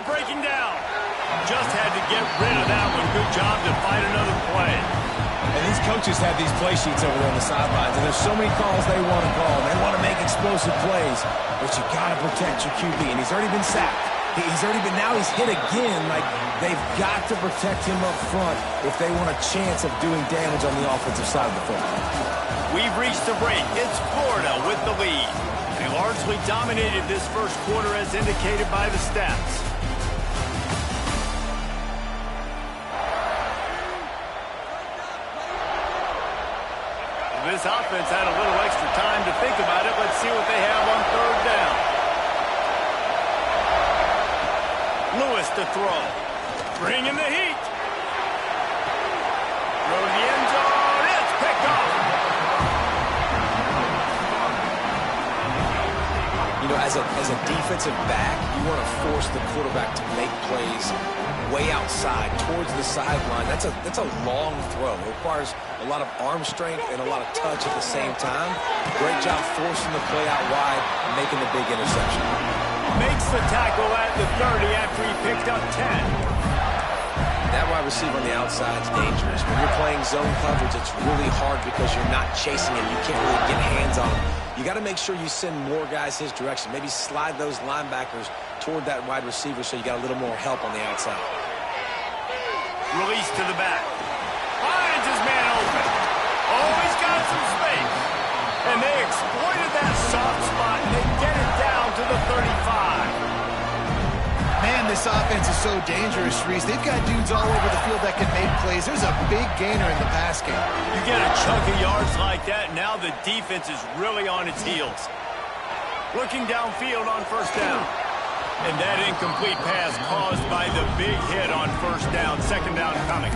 it breaking down. Just had to get rid of that one. Good job to find another play. And these coaches have these play sheets over there on the sidelines, and there's so many calls they want to call. They want to make explosive plays, but you got to protect your QB, and he's already been sacked. Now he's hit again. Like, they've got to protect him up front if they want a chance of doing damage on the offensive side of the football. We've reached the break. It's Florida with the lead. They largely dominated this first quarter as indicated by the stats. This offense had a little extra time to think about it. Let's see what they have on third down. Lewis to throw. Bringing the heat. Throw to the end zone. It's picked off. You know, as a defensive back, you want to force the quarterback to make plays way outside towards the sideline. That's a long throw. It requires a lot of arm strength and a lot of touch at the same time. Great job forcing the play out wide and making the big interception. Makes the tackle at the 30 after he picked up 10. That wide receiver on the outside is dangerous. When you're playing zone coverage, it's really hard because you're not chasing him. You can't really get hands on him. You got to make sure you send more guys his direction. Maybe slide those linebackers toward that wide receiver so you got a little more help on the outside. Release to the back. Finds his man open. Oh, he's got some space. And they exploited that soft spot, and they get it down to the 35. Man, this offense is so dangerous, Reese. They've got dudes all over the field that can make plays. There's a big gainer in the pass game. You get a chunk of yards like that, now the defense is really on its heels. Looking downfield on first down. And that incomplete pass caused by the big hit on first down. Second down coming.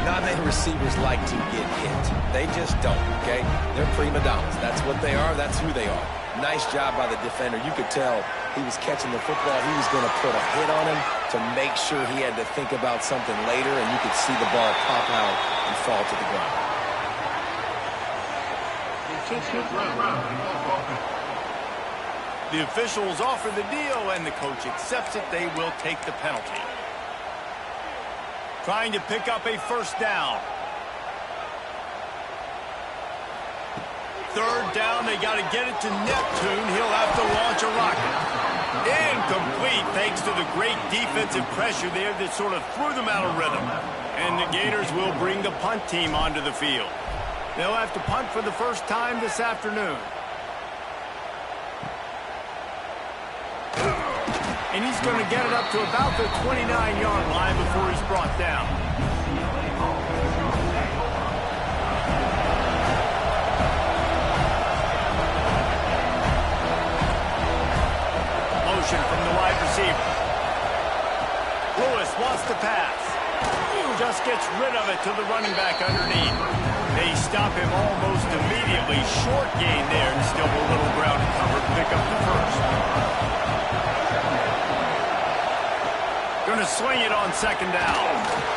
Not many receivers like to get hit. They just don't, okay? They're prima donnas. That's what they are. That's who they are. Nice job by the defender. You could tell he was catching the football. He was going to put a hit on him to make sure he had to think about something later, and you could see the ball pop out and fall to the ground. The officials offer the deal, and the coach accepts it. They will take the penalty. Trying to pick up a first down. Third down, they got to get it to Neptune. He'll have to launch a rocket. Incomplete, thanks to the great defensive pressure there that sort of threw them out of rhythm. And the Gators will bring the punt team onto the field. They'll have to punt for the first time this afternoon. And he's going to get it up to about the 29-yard line before he's brought down. Motion from the wide receiver. Lewis wants to pass. Just gets rid of it to the running back underneath. They stop him almost immediately. Short gain there and still a little ground to cover to pick up the first. Going to swing it on second down.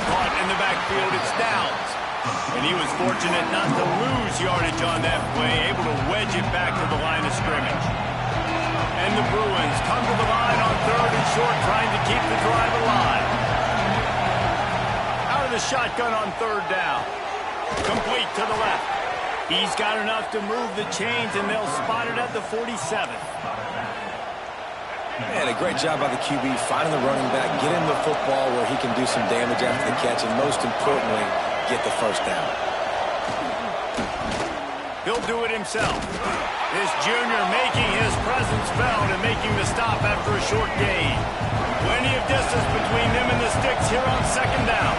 Caught in the backfield, it's Downs. And he was fortunate not to lose yardage on that play, able to wedge it back to the line of scrimmage. And the Bruins come to the line on third and short, trying to keep the drive alive. Out of the shotgun on third down. Complete to the left. He's got enough to move the chains, and they'll spot it at the 47. And a great job by the QB finding the running back, get him the football where he can do some damage after the catch, and most importantly, get the first down. He'll do it himself. This junior making his presence felt and making the stop after a short gain. Plenty of distance between them and the sticks here on second down.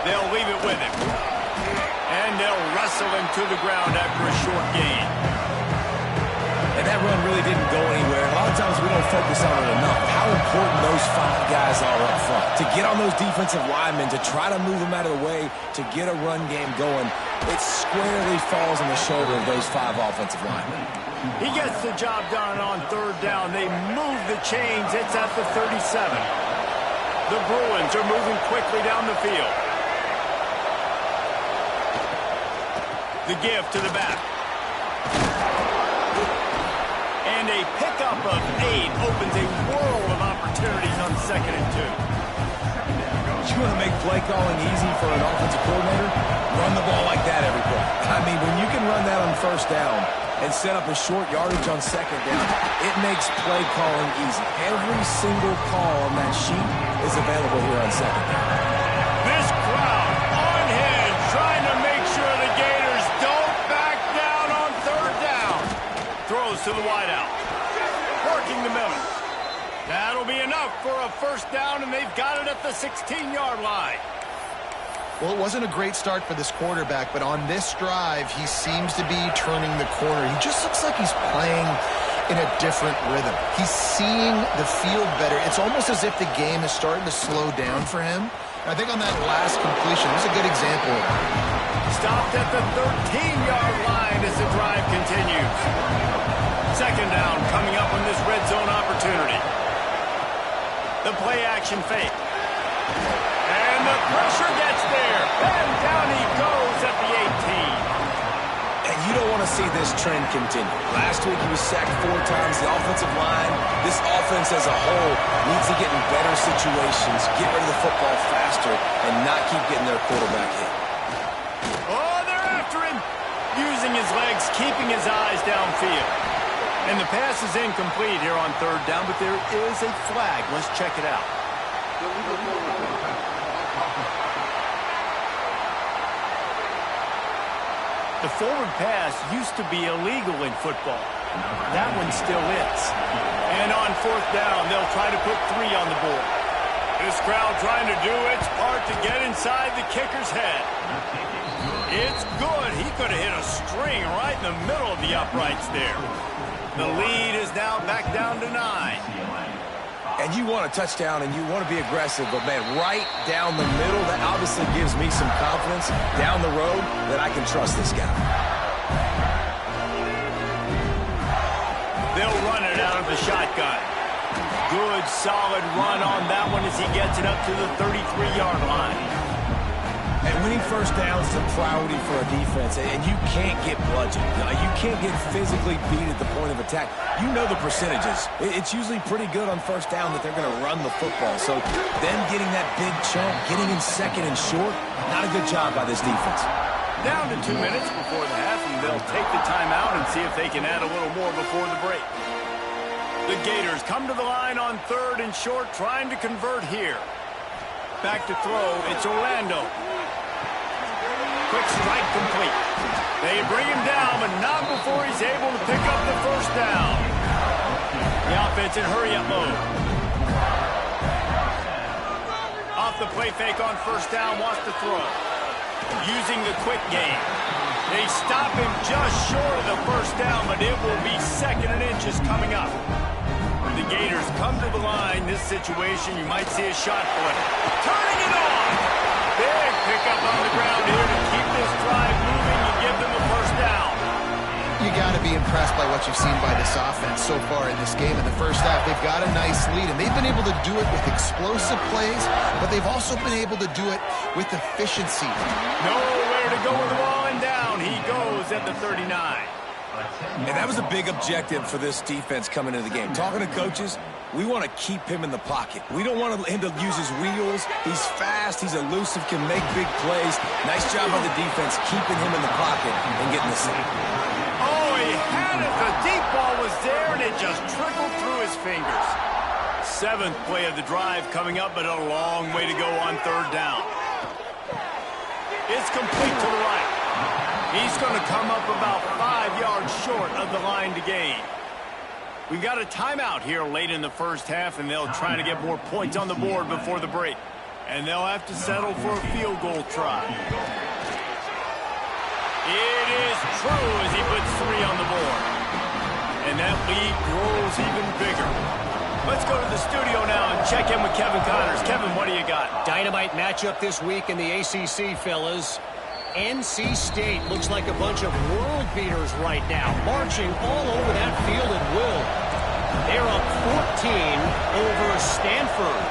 They'll leave it with him. And they'll wrestle him to the ground after a short gain. And that run really didn't go anywhere. A lot of times we don't focus on it enough. How important those 5 guys are up front. To get on those defensive linemen, to try to move them out of the way, to get a run game going, it squarely falls on the shoulder of those 5 offensive linemen. He gets the job done on third down. They move the chains. It's at the 37. The Bruins are moving quickly down the field. The give to the back. And a pickup of 8 opens a world of opportunities on 2nd and 2. You want to make play calling easy for an offensive coordinator? Run the ball like that every play. I mean, when you can run that on 1st down and set up a short yardage on 2nd down, it makes play calling easy. Every single call on that sheet is available here on 2nd down. This crowd on hand trying to make sure the Gators don't back down on 3rd down. Throws to the wideout. Working the middle. That'll be enough for a 1st down, and they've got it at the 16-yard line. Well, it wasn't a great start for this quarterback, but on this drive, he seems to be turning the corner. He just looks like he's playing in a different rhythm. He's seeing the field better. It's almost as if the game is starting to slow down for him. And I think on that last completion, it was a good example of that. Stopped at the 13-yard line as the drive continues. 2nd down coming up on this red zone opportunity. The play-action fake. And the pressure gets there. And down he goes at the 18. And you don't want to see this trend continue. Last week he was sacked 4 times. The offensive line, this offense as a whole, needs to get in better situations, get rid of the football faster, and not keep getting their quarterback hit. Oh, they're after him. Using his legs, keeping his eyes downfield. And the pass is incomplete here on 3rd down, but there is a flag. Let's check it out. The forward pass used to be illegal in football. That one still is. And on 4th down, they'll try to put 3 on the board. This crowd trying to do its part to get inside the kicker's head. It's good. He could have hit a string right in the middle of the uprights there. The lead is now back down to 9. And you want a touchdown and you want to be aggressive, but, man, right down the middle, that obviously gives me some confidence down the road that I can trust this guy. They'll run it out of the shotgun. Good, solid run on that one as he gets it up to the 33-yard line. And winning 1st downs is a priority for a defense, and you can't get bludgeoned. You can't get physically beat at the point of attack. You know the percentages. It's usually pretty good on 1st down that they're going to run the football. So then getting that big chunk, getting in 2nd and short, not a good job by this defense. Down to 2 minutes before the half, and they'll take the timeout and see if they can add a little more before the break. The Gators come to the line on 3rd and short, trying to convert here. Back to throw, it's Orlando. Quick strike complete. They bring him down, but not before he's able to pick up the 1st down. The offense in hurry-up mode. Off the play fake on 1st down, wants to throw. Using the quick game. They stop him just short of the 1st down, but it will be 2nd and inches coming up. When the Gators come to the line, this situation, you might see a shot play. Turning it on! Big pickup on the ground here to keep this drive moving and give them a 1st down. You got to be impressed by what you've seen by this offense so far in this game. In the 1st half, they've got a nice lead, and they've been able to do it with explosive plays, but they've also been able to do it with efficiency. Nowhere to go with the ball, and down he goes at the 39. And that was a big objective for this defense coming into the game. Talking to coaches, we want to keep him in the pocket. We don't want him to use his wheels. He's fast. He's elusive, can make big plays. Nice job by the defense keeping him in the pocket and getting the sack. Oh, he had it. The deep ball was there, and it just trickled through his fingers. 7th play of the drive coming up, but a long way to go on 3rd down. It's complete to the right. He's going to come up about 5 yards short of the line to gain. We've got a timeout here late in the 1st half, and they'll try to get more points on the board before the break. And they'll have to settle for a field goal try. It is true as he puts 3 on the board. And that lead grows even bigger. Let's go to the studio now and check in with Kevin Connors. Kevin, what do you got? Dynamite matchup this week in the ACC, fellas. NC State looks like a bunch of world beaters right now, marching all over that field at will. They're up 14 over Stanford.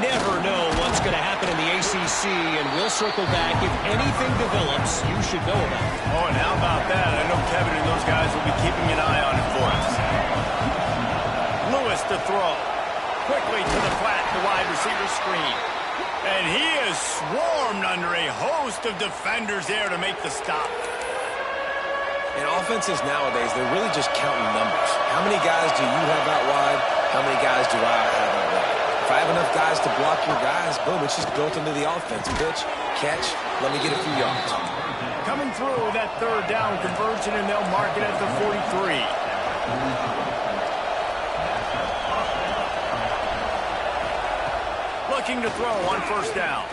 Never know what's going to happen in the ACC, and we'll circle back. If anything develops, you should know about it. Oh, and how about that? I know Kevin and those guys will be keeping an eye on it for us. to throw. Quickly to the flat, the wide receiver screen. And he is swarmed under a host of defenders there to make the stop. In offenses nowadays, they're really just counting numbers. How many guys do you have out wide? How many guys do I have out wide? If I have enough guys to block your guys, boom, it's just built into the offense. Pitch, catch, let me get a few yards. Coming through that third down conversion, and they'll mark it at the 43. Looking to throw on first down.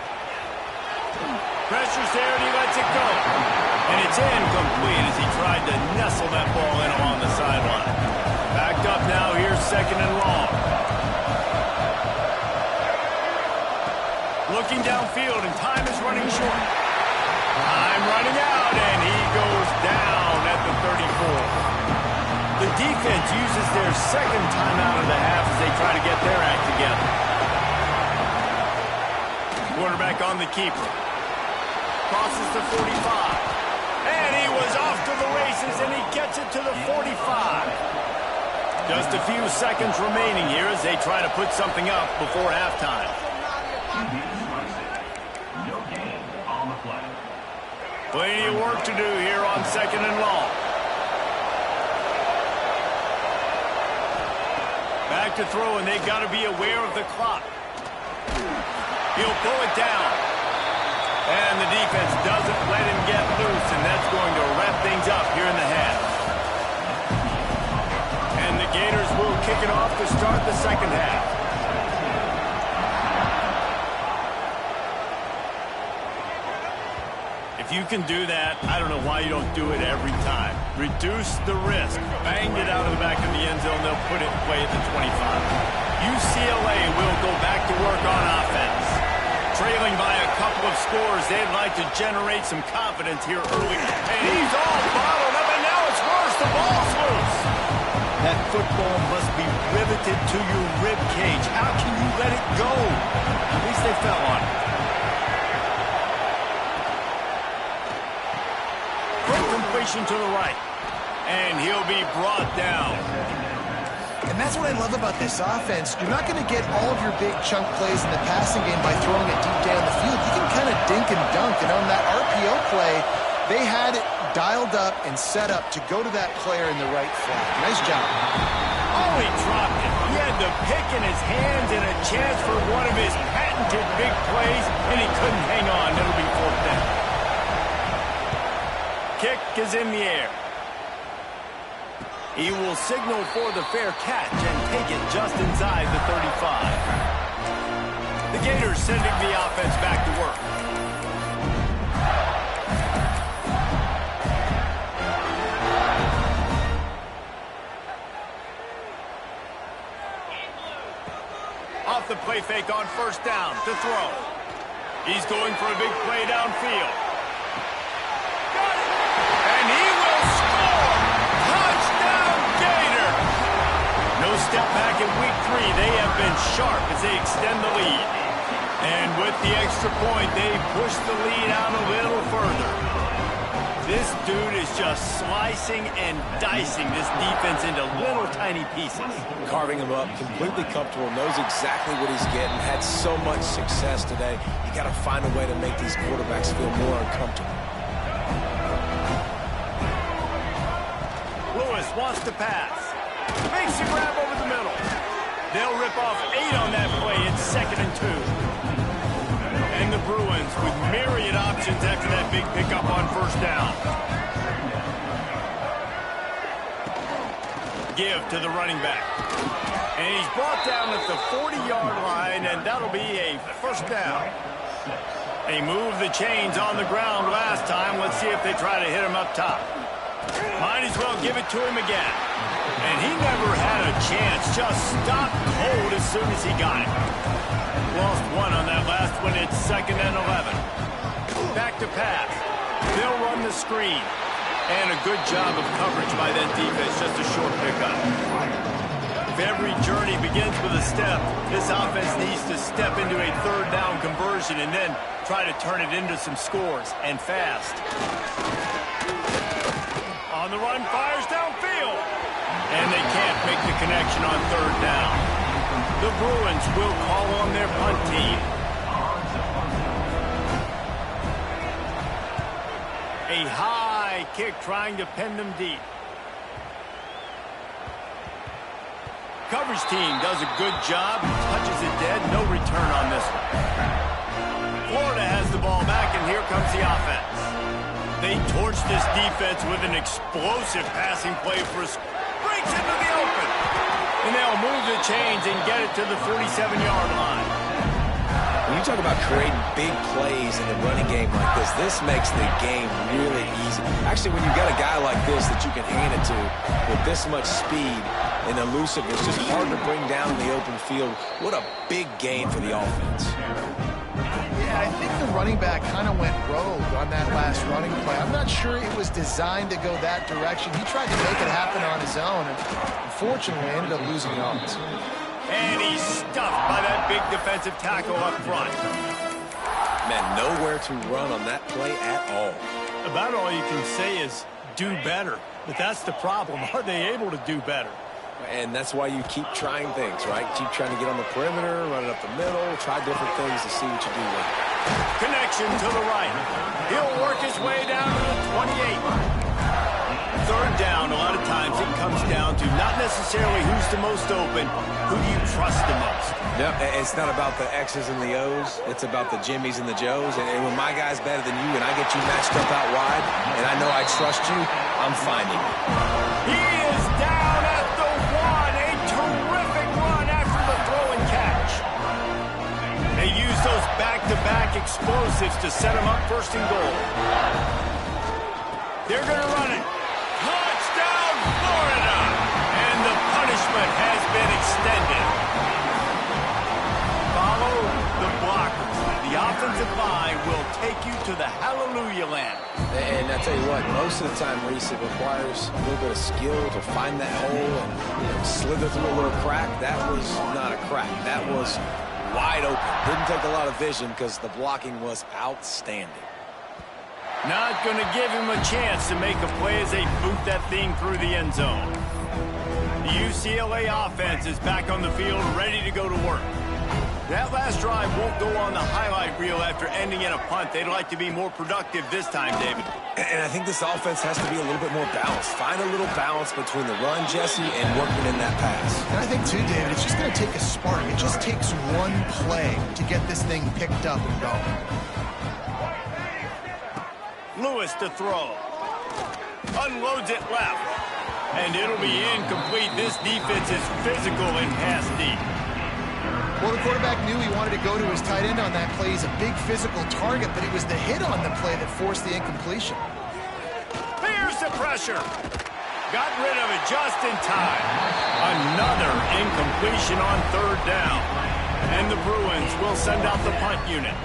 Pressure's there, and he lets it go. And it's incomplete as he tried to nestle that ball in along the sideline. Backed up now, here's second and long. Looking downfield, and time is running short. Time running out, and he goes down at the 34. The defense uses their second timeout of the half as they try to get their act together. Quarterback on the keeper. Crosses the 45. And he was off to the races, and he gets it to the 45. Just a few seconds remaining here as they try to put something up before halftime. Plenty of work to do here on second and long. Back to throw, and they've got to be aware of the clock. He'll pull it down. And the defense doesn't let him get loose, and that's going to wrap things up here in the half. And the Gators will kick it off to start the second half. If you can do that, I don't know why you don't do it every time. Reduce the risk. Banged it out of the back of the end zone. They'll put it in play at the 25. UCLA will go back to work on offense. Trailing by a couple of scores, they'd like to generate some confidence here early. And he's all bottled up, and now it's worse. The ball's loose. That football must be riveted to your rib cage. How can you let it go? At least they fell on it. Quick completion to the right. And he'll be brought down. And that's what I love about this offense. You're not going to get all of your big chunk plays in the passing game by throwing it deep down the field. You can kind of dink and dunk. And on that RPO play, they had it dialed up and set up to go to that player in the right flat. Nice job. Oh, he dropped it. He had the pick in his hands and a chance for one of his patented big plays, and he couldn't hang on. It'll be fourth down. Kick is in the air. He will signal for the fair catch and take it just inside the 35. The Gators sending the offense back to work. Off the play fake on first down to throw. He's going for a big play downfield. Got it! And he will score! Touchdown Gator! No step back in week 3. They have been sharp as they extend the lead. And with the extra point, they push the lead out a little further. This dude is just slicing and dicing this defense into little tiny pieces. Carving him up, completely comfortable, knows exactly what he's getting, had so much success today. You got to find a way to make these quarterbacks feel more uncomfortable. Lewis wants to pass. Makes a grab over the middle. They'll rip off 8 on that play. It's 2nd and 2. And the Bruins with myriad options after that big pickup on first down. Give to the running back. And he's brought down at the 40-yard line, and that'll be a first down. They moved the chains on the ground last time. Let's see if they try to hit him up top. Might as well give it to him again. And he never had a chance. Just stopped cold as soon as he got it. Lost 1 on that last one. It's 2nd and 11. Back to pass. They'll run the screen. And a good job of coverage by that defense. Just a short pickup. If every journey begins with a step, this offense needs to step into a third down conversion and then try to turn it into some scores, and fast. On the run, fires downfield. And they can't make the connection on third down. The Bruins will call on their punt team. A high kick trying to pin them deep. Coverage team does a good job. Touches it dead. No return on this one. Florida has the ball back, and here comes the offense. They torch this defense with an explosive passing play for a breaks into the open. And they'll move the chains and get it to the 47-yard line. When you talk about creating big plays in the running game like this makes the game really easy. Actually, when you got a guy like this that you can hand it to with this much speed and elusiveness, just hard to bring down in the open field. What a big gain for the offense. Yeah, I think the running back kind of went rogue on that last running play. I'm not sure it was designed to go that direction. He tried to make it happen on his own, and unfortunately ended up losing yards. And he's stuffed by that big defensive tackle up front. Man, nowhere to run on that play at all. About all you can say is do better. But that's the problem. Are they able to do better? And that's why you keep trying things, right? Keep trying to get on the perimeter, run it up the middle, try different things to see what you do with it. Connection to the right. He'll work his way down to the 28. Third down, a lot of times it comes down to not necessarily who's the most open, who do you trust the most? Yep, it's not about the X's and the O's. It's about the Jimmies and the Joes. And when my guy's better than you and I get you matched up out wide and I know I trust you, I'm finding you. He is down at the 1. A terrific run after the throw and catch. They use those back-to-back explosives to set him up first and goal. They're going to run it. Touchdown, Florida! And the punishment has been extended. Follow the blockers. The offensive line will take you to the hallelujah land. And I tell you what, most of the time, Reese, it requires a little bit of skill to find that hole and slither through a little crack. That was not a crack. That was wide open. Didn't take a lot of vision because the blocking was outstanding. Not going to give him a chance to make a play as they boot that thing through the end zone. The UCLA offense is back on the field, ready to go to work. That last drive won't go on the highlight reel after ending in a punt. They'd like to be more productive this time, David. And I think this offense has to be a little bit more balanced. Find a little balance between the run, Jesse, and working in that pass. And I think, too, David, it's just going to take a spark. It just takes one play to get this thing picked up and going. Lewis to throw. Unloads it left. And it'll be incomplete. This defense is physical and pass deep. Well, the quarterback knew he wanted to go to his tight end on that play. He's a big physical target, but it was the hit on the play that forced the incompletion. Here's the pressure. Got rid of it just in time. Another incompletion on third down. And the Bruins will send out the punt unit.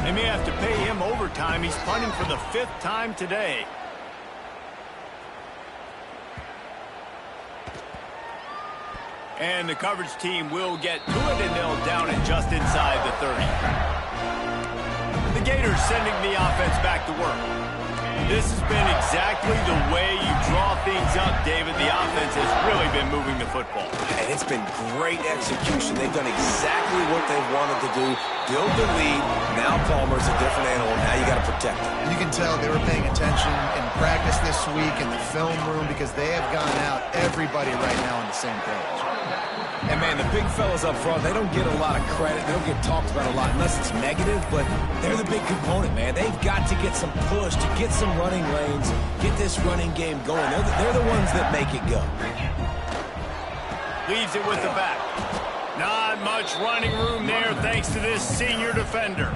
They may have to pay him overtime. He's punting for the 5th time today. And the coverage team will get to it, and they'll down it just inside the 30. The Gators sending the offense back to work. This has been exactly the way you draw things up, David. The offense has really been moving the football. And it's been great execution. They've done exactly what they've wanted to do. Build the lead. Now Palmer's a different animal. Now you got to protect him. You can tell they were paying attention in practice this week in the film room because they have gone out, everybody right now on the same page. And, man, the big fellas up front, they don't get a lot of credit. They don't get talked about a lot unless it's negative, but they're the big component, man. They've got to get some push, to get some running lanes, get this running game going. They're the ones that make it go. Leaves it with the back. Not much running room there thanks to this senior defender.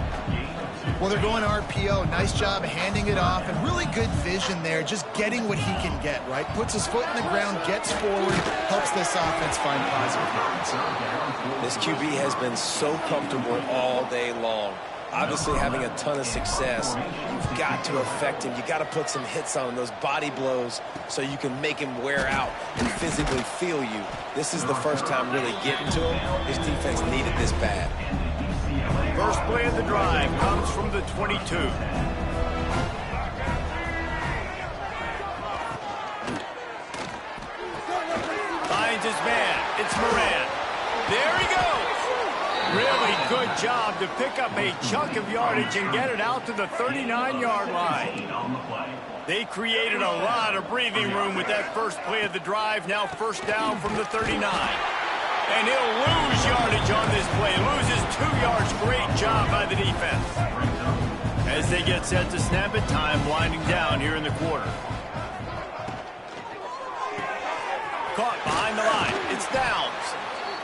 Well, they're going RPO. Nice job handing it off, and really good vision there, just getting what he can get, right? Puts his foot in the ground, gets forward, helps this offense find positive points. This QB has been so comfortable all day long. Obviously having a ton of success. You've got to affect him. You got to put some hits on him, those body blows, so you can make him wear out and physically feel you. This is the first time really getting to him. His defense needed this bad. First play of the drive comes from the 22. Finds his man. It's Moran. There he goes. Really good job to pick up a chunk of yardage and get it out to the 39-yard line. They created a lot of breathing room with that first play of the drive. Now first down from the 39. And he'll lose yardage on this play. Loses 2 yards. Great job by the defense. As they get set to snap it, time winding down here in the quarter. Caught behind the line. It's Downs.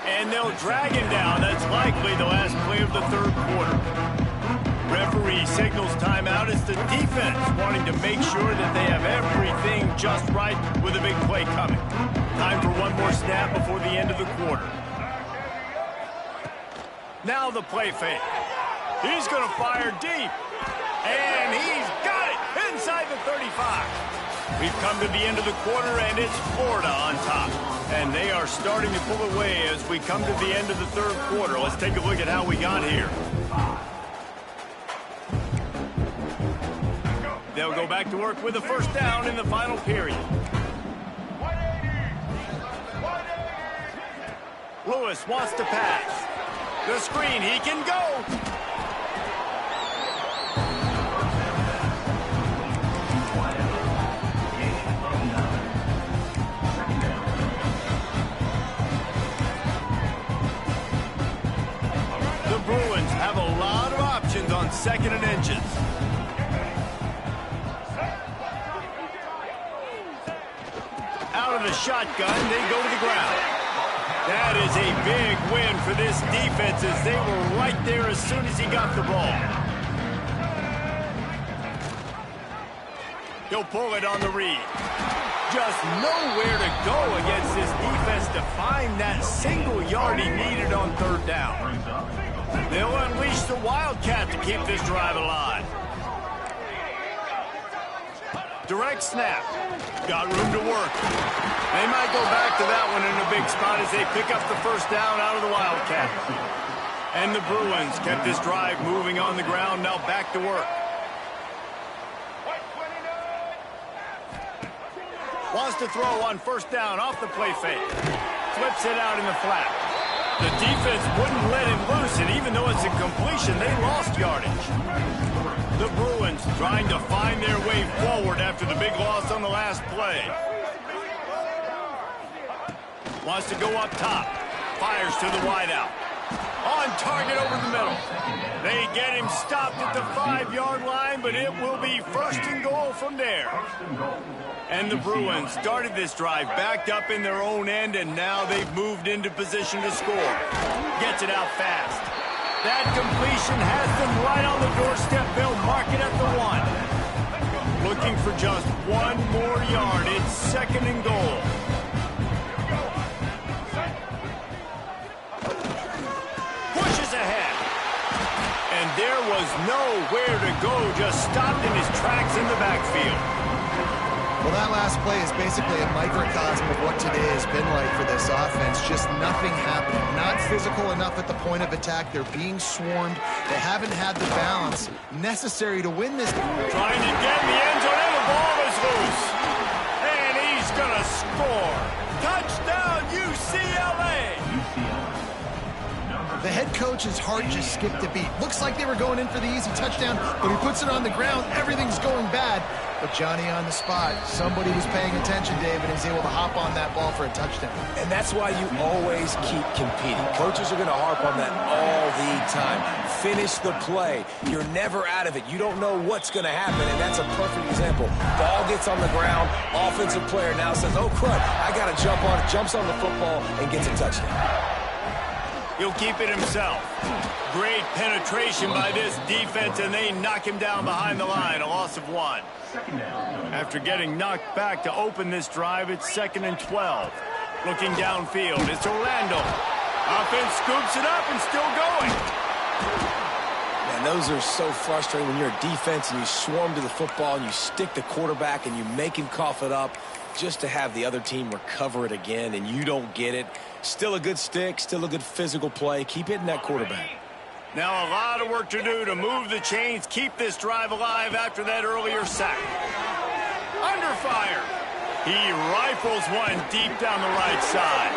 And they'll drag him down. That's likely the last play of the third quarter. Referee signals timeout. It's the defense wanting to make sure that they have everything just right with a big play coming. Time for one more snap before the end of the quarter. Now the play fake. He's going to fire deep. And he's got it inside the 35. We've come to the end of the quarter, and it's Florida on top. And they are starting to pull away as we come to the end of the third quarter. Let's take a look at how we got here. They'll go back to work with a first down in the final period. Lewis wants to pass. The screen, he can go. Bruins have a lot of options on second and inches. Out of the shotgun, they go to the ground. That is a big win for this defense as they were right there as soon as he got the ball. He'll pull it on the read. Just nowhere to go against this defense to find that single yard he needed on third down. They'll unleash the Wildcat to keep this drive alive. Direct snap. Got room to work. They might go back to that one in a big spot as they pick up the first down out of the Wildcat. And the Bruins kept this drive moving on the ground. Now back to work. Wants to throw on first down off the play fake. Flips it out in the flat. The defense wouldn't let him loose, and even though it's a completion, they lost yardage. The Bruins trying to find their way forward after the big loss on the last play. Wants to go up top. Fires to the wideout. On target over the middle. They get him stopped at the 5-yard line, but it will be first and goal from there. And the Bruins started this drive backed up in their own end, and now they've moved into position to score. Gets it out fast. That completion has them right on the doorstep. They'll mark it at the 1. Looking for just one more yard. It's second and goal. Pushes ahead. And there was nowhere to go. Just stopped in his tracks in the backfield. Well, that last play is basically a microcosm of what today has been like for this offense. Just nothing happening. Not physical enough at the point of attack. They're being swarmed. They haven't had the balance necessary to win this. Trying to get in the end zone, and the ball is loose. And he's going to score. Touchdown, UCLA. The head coach's heart just skipped a beat. Looks like they were going in for the easy touchdown, but he puts it on the ground. Everything's going bad. But Johnny on the spot. Somebody was paying attention, Dave, and is able to hop on that ball for a touchdown. And that's why you always keep competing. Coaches are going to harp on that all the time. Finish the play. You're never out of it. You don't know what's going to happen, and that's a perfect example. Ball gets on the ground. Offensive player now says, oh, crud, I got to jump on it. Jumps on the football and gets a touchdown. He'll keep it himself. Great penetration by this defense, and they knock him down behind the line. A loss of 1. After getting knocked back to open this drive, it's 2nd and 12. Looking downfield, it's Orlando. Offense scoops it up and still going. Man, those are so frustrating when you're a defense and you swarm to the football and you stick the quarterback and you make him cough it up just to have the other team recover it again and you don't get it. Still a good stick, still a good physical play. Keep hitting that quarterback. Now a lot of work to do to move the chains, keep this drive alive after that earlier sack. Under fire. He rifles one deep down the right side.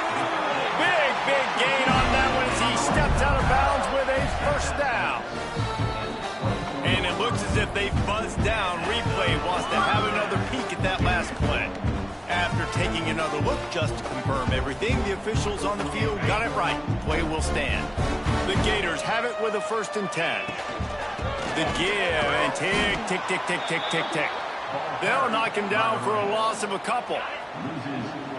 Big gain on that one as he steps out of bounds with a first down. And it looks as if they've buzzed down. Replay wants to have another peek at that last play. After taking another look just to confirm everything, the officials on the field got it right. Play will stand. The Gators have it with a 1st and 10. The give and tick. They'll knock him down for a loss of a couple.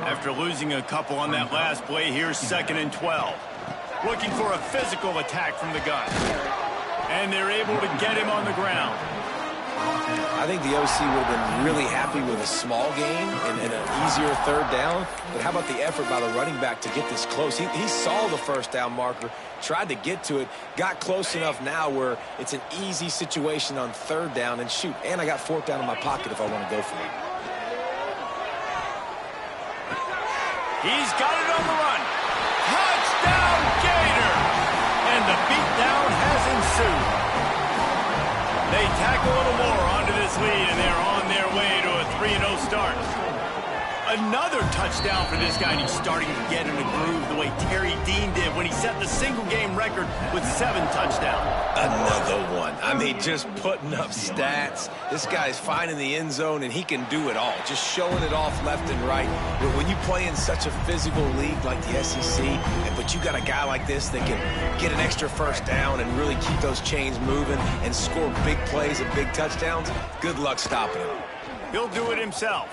After losing a couple on that last play, here's 2nd and 12. Looking for a physical attack from the gun. And they're able to get him on the ground. I think the OC would have been really happy with a small gain and an easier 3rd down. But how about the effort by the running back to get this close? He saw the 1st down marker, tried to get to it, got close enough now where it's an easy situation on 3rd down. And shoot, and I got 4th down in my pocket if I want to go for it. He's got it on the run. Touchdown, Gator! And the beatdown has ensued. They tack a little more onto this lead, and they're on their way to a 3-0 start. Another touchdown for this guy, and he's starting to get in a groove the way Terry Dean did when he set the single-game record with 7 touchdowns. Another one. I mean, just putting up stats. This guy's finding the end zone, and he can do it all. Just showing it off left and right. But when you play in such a physical league like the SEC, but you got a guy like this that can get an extra 1st down and really keep those chains moving and score big plays and big touchdowns, good luck stopping him. He'll do it himself.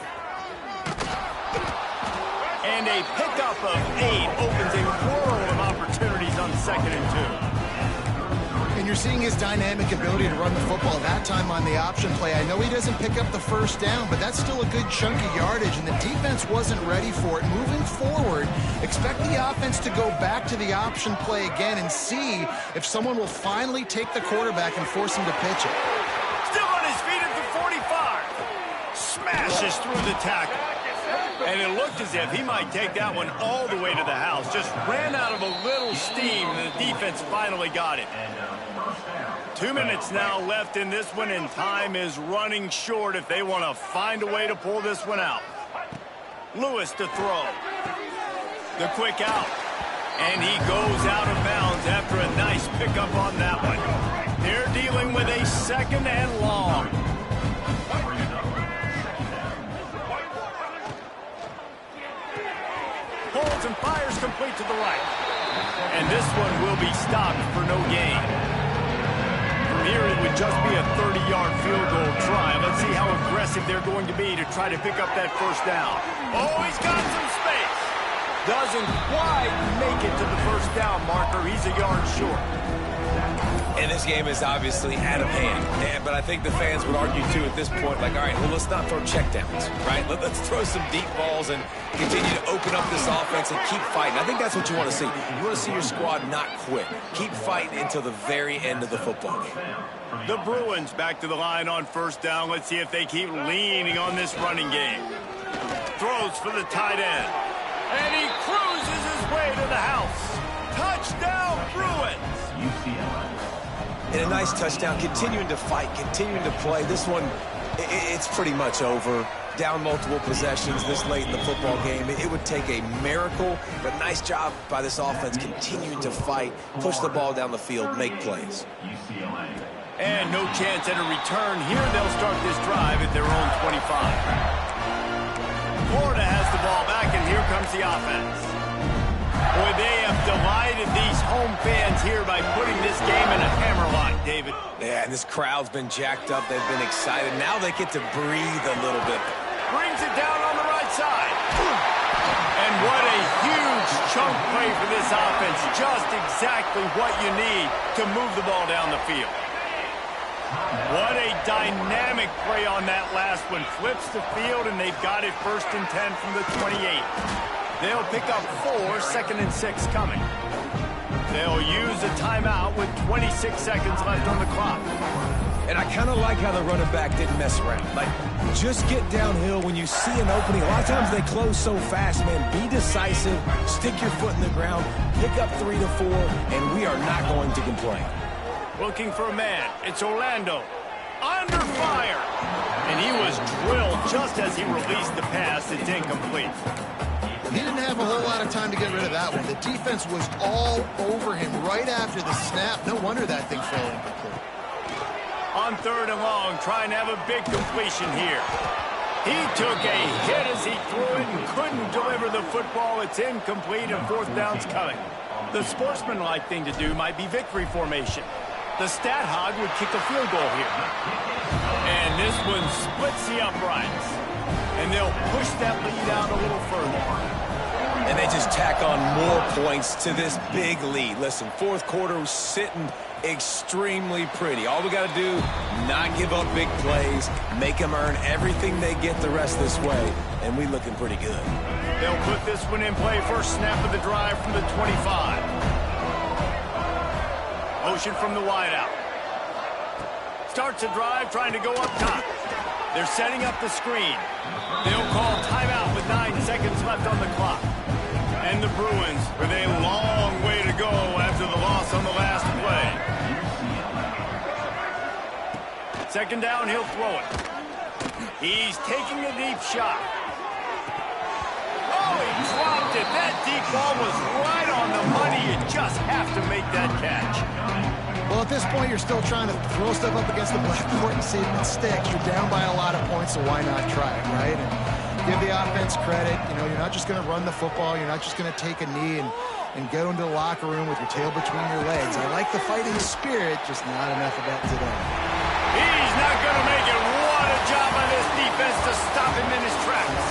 And a pickup of 8 opens a world of opportunities on 2nd and 2. And you're seeing his dynamic ability to run the football. That time on the option play, I know he doesn't pick up the 1st down, but that's still a good chunk of yardage, and the defense wasn't ready for it. Moving forward, expect the offense to go back to the option play again and see if someone will finally take the quarterback and force him to pitch it. Still on his feet at the 45. Smashes through the tackle. And it looked as if he might take that one all the way to the house. Just ran out of a little steam, and the defense finally got it. 2 minutes now left in this one, and time is running short if they want to find a way to pull this one out. Lewis to throw. The quick out. And he goes out of bounds after a nice pickup on that one. They're dealing with a 2nd and long. Holds and fires complete to the right. And this one will be stopped for no gain. From here, it would just be a 30-yard field goal try. Let's see how aggressive they're going to be to try to pick up that 1st down. Oh, he's got some space. Doesn't quite make it to the 1st down marker. He's a yard short. And this game is obviously out of hand. But I think the fans would argue, too, at this point, like, all right, well, let's not throw checkdowns, right? Let's throw some deep balls and continue to open up this offense and keep fighting. I think that's what you want to see. You want to see your squad not quit. Keep fighting until the very end of the football game. The Bruins back to the line on 1st down. Let's see if they keep leaning on this running game. Throws for the tight end. And he cruises his way to the house. Touchdown, Bruins! UCLA. And a nice touchdown, continuing to fight, continuing to play. This one, it's pretty much over. Down multiple possessions this late in the football game. It would take a miracle, but nice job by this offense continuing to fight, push the ball down the field, make plays. And no chance at a return here. They'll start this drive at their own 25. Florida has the ball back, and here comes the offense. Boy, they have delighted these home fans here by putting this game in a hammerlock, David. Yeah, and this crowd's been jacked up. They've been excited. Now they get to breathe a little bit. Brings it down on the right side. And what a huge chunk play for this offense. Just exactly what you need to move the ball down the field. What a dynamic play on that last one. Flips the field, and they've got it 1st and 10 from the 28. They'll pick up 4, 2nd and 6 coming. They'll use a timeout with 26 seconds left on the clock. And I kind of like how the running back didn't mess around. Like, just get downhill when you see an opening. A lot of times they close so fast, man. Be decisive, stick your foot in the ground, pick up 3 to 4, and we are not going to complain. Looking for a man. It's Orlando. Under fire. And he was drilled just as he released the pass. It's incomplete. He didn't have a whole lot of time to get rid of that one. The defense was all over him right after the snap. No wonder that thing fell incomplete. On 3rd and long, trying to have a big completion here. He took a hit as he threw it and couldn't deliver the football. It's incomplete and 4th down's coming. The sportsmanlike thing to do might be victory formation. The stat hog would kick a field goal here. And this one splits the uprights. And they'll push that lead out a little further. And they just tack on more points to this big lead. Listen, 4th quarter was sitting extremely pretty. All we got to do, not give up big plays, make them earn everything they get the rest this way, and we looking pretty good. They'll put this one in play. First snap of the drive from the 25. Motion from the wideout. Starts a drive trying to go up top. They're setting up the screen. They'll call timeout with 9 seconds left on the clock. And the Bruins with a long way to go after the loss on the last play. 2nd down, he'll throw it. He's taking a deep shot. Oh, he dropped it. That deep ball was right on the money. You just have to make that catch. Well, at this point, you're still trying to throw stuff up against the blackboard and see if it sticks. You're down by a lot of points, so why not try it, right? And give the offense credit. You know, you're not just going to run the football. You're not just going to take a knee and go into the locker room with your tail between your legs. I like the fighting spirit, just not enough of that today. He's not going to make it. What a job by this defense to stop him in his tracks.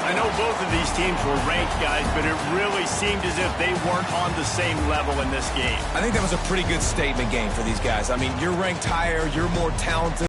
I know both of these teams were ranked, guys, but it really seemed as if they weren't on the same level in this game. I think that was a pretty good statement game for these guys. I mean, you're ranked higher, you're more talented.